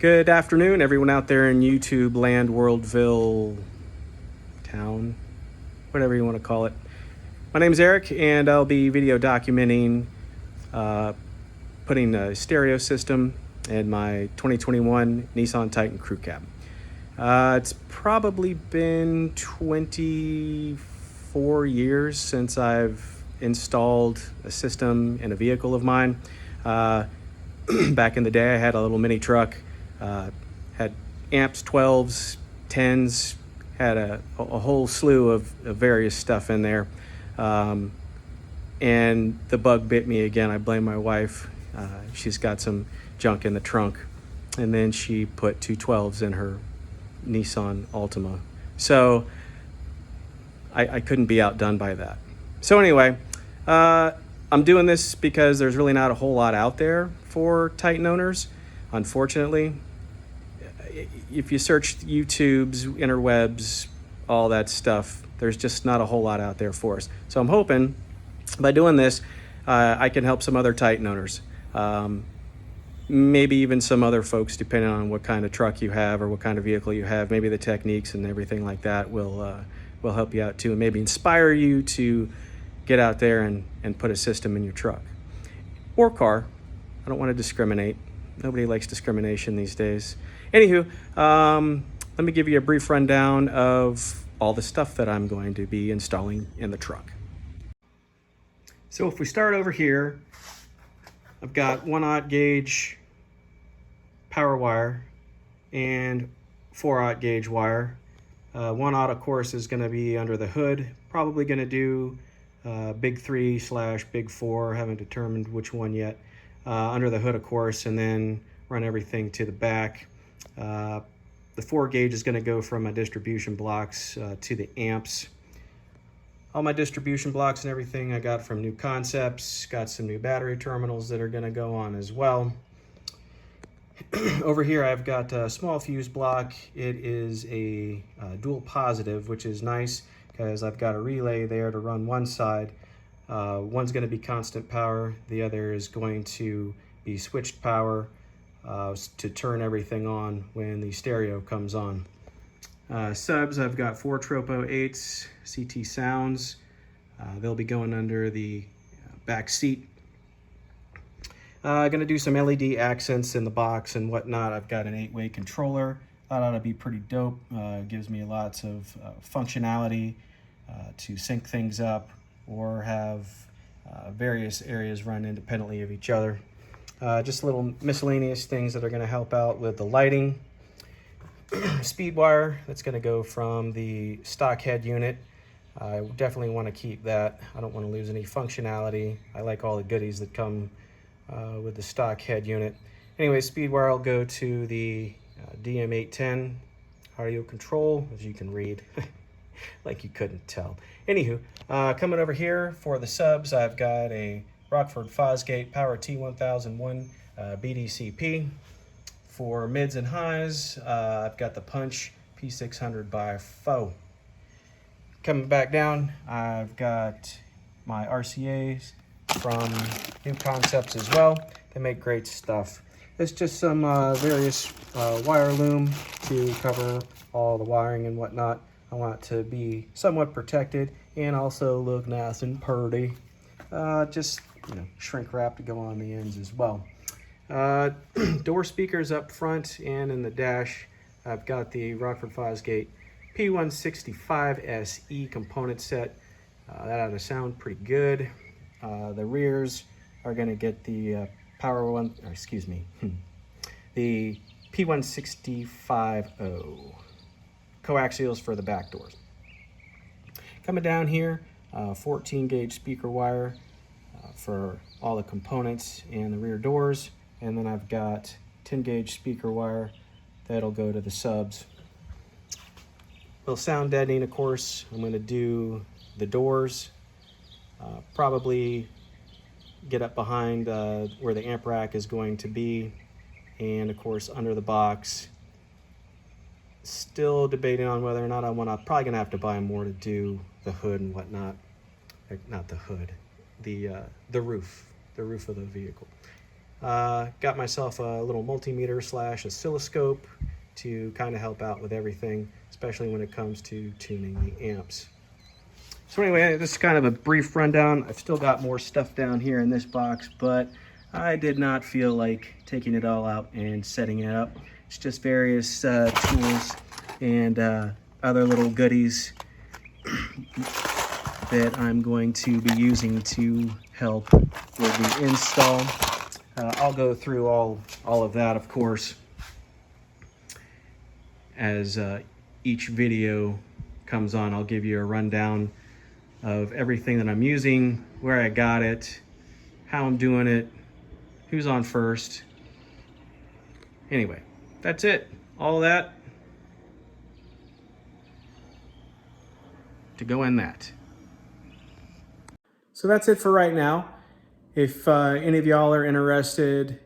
Good afternoon, everyone out there in YouTube land, Worldville, town, whatever you want to call it. My name is Eric, and I'll be video documenting putting a stereo system in my 2021 Nissan Titan crew cab. It's probably been 24 years since I've installed a system in a vehicle of mine. Back in the day, I had a little mini truck, had amps, 12s, 10s, had a whole slew of various stuff in there. And the bug bit me again. I blame my wife. She's got some junk in the trunk. And then she put two 12s in her Nissan Altima. So I couldn't be outdone by that. So anyway, I'm doing this because there's really not a whole lot out there for Titan owners, unfortunately. If you search YouTube's, interwebs, all that stuff, there's just not a whole lot out there for us. So I'm hoping by doing this, I can help some other Titan owners. Maybe even some other folks, depending on what kind of truck you have or what kind of vehicle you have. Maybe the techniques and everything like that will help you out too, and maybe inspire you to get out there and put a system in your truck or car. I don't want to discriminate. Nobody likes discrimination these days. Anywho, let me give you a brief rundown of all the stuff that I'm going to be installing in the truck. So if we start over here, I've got 1/0 gauge power wire and 4/0 gauge wire. 1/0, of course, is going to be under the hood. Probably going to do big 3/big 4. Haven't determined which one yet. Under the hood, of course, and then run everything to the back. The 4 gauge is going to go from my distribution blocks to the amps. All my distribution blocks and everything I got from New Concepts. Got some new battery terminals that are going to go on as well. Over here I've got a small fuse block. It is a dual positive, which is nice because I've got a relay there to run one side. One's going to be constant power. The other is going to be switched power to turn everything on when the stereo comes on. Subs, I've got 4 Tropo 8s, CT Sounds. They'll be going under the back seat. Going to do some LED accents in the box and whatnot. I've got an 8-way controller. That ought to be pretty dope. Gives me lots of functionality to sync things up or have various areas run independently of each other. Just little miscellaneous things that are going to help out with the lighting. Speed wire, that's going to go from the stock head unit. I definitely want to keep that. I don't want to lose any functionality. I like all the goodies that come with the stock head unit. Anyway, speed wire will go to the DM810 audio control, as you can read. Like you couldn't tell. Anywho, coming over here for the subs, I've got a Rockford Fosgate Power T1001 BDCP. For mids and highs, I've got the Punch P600 by FO. Coming back down, I've got my RCAs from New Concepts as well. They make great stuff. It's just some various wire loom to cover all the wiring and whatnot. I want it to be somewhat protected and also look nice and purty. Just, shrink wrap to go on the ends as well. Door speakers up front and in the dash, I've got the Rockford Fosgate P165 SE component set. That ought to sound pretty good. The rears are going to get the the P165O coaxials for the back doors. Coming down here, 14 gauge speaker wire for all the components and the rear doors. And then I've got 10 gauge speaker wire that'll go to the subs. Little sound deadening, of course. I'm going to do the doors. Probably get up behind where the amp rack is going to be. And of course under the box. Still debating on whether or not I'm probably going to have to buy more to do the hood and whatnot. Not the hood, the roof of the vehicle. got myself a little multimeter / oscilloscope to kind of help out with everything, especially when it comes to tuning the amps. So anyway, this is kind of a brief rundown. I've still got more stuff down here in this box, but I did not feel like taking it all out and setting it up. It's just various tools and other little goodies that I'm going to be using to help with the install. I'll go through all of that, of course, as each video comes on. I'll give you a rundown of everything that I'm using, where I got it, how I'm doing it, who's on first. Anyway, that's it. All that to go in that. So that's it for right now. If any of y'all are interested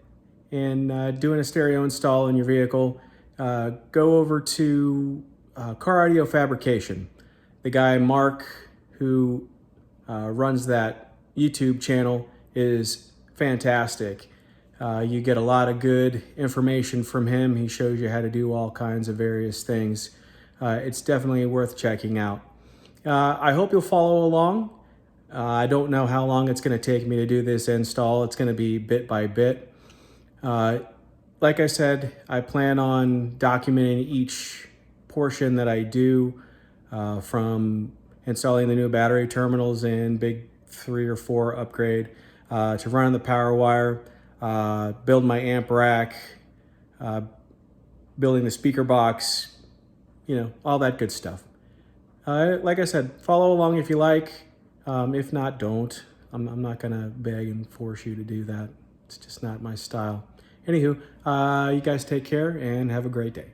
in doing a stereo install in your vehicle, go over to Car Audio Fabrication. The guy Mark, who runs that YouTube channel, is fantastic. You get a lot of good information from him. He shows you how to do all kinds of various things. It's definitely worth checking out. I hope you'll follow along. I don't know how long it's going to take me to do this install. It's going to be bit by bit. Like I said, I plan on documenting each portion that I do, from installing the new battery terminals in big 3 or 4 upgrade, to running the power wire, build my amp rack, building the speaker box, all that good stuff. Like I said, follow along if you like. If not, don't. I'm not gonna beg and force you to do that. It's just not my style. Anywho, you guys take care and have a great day.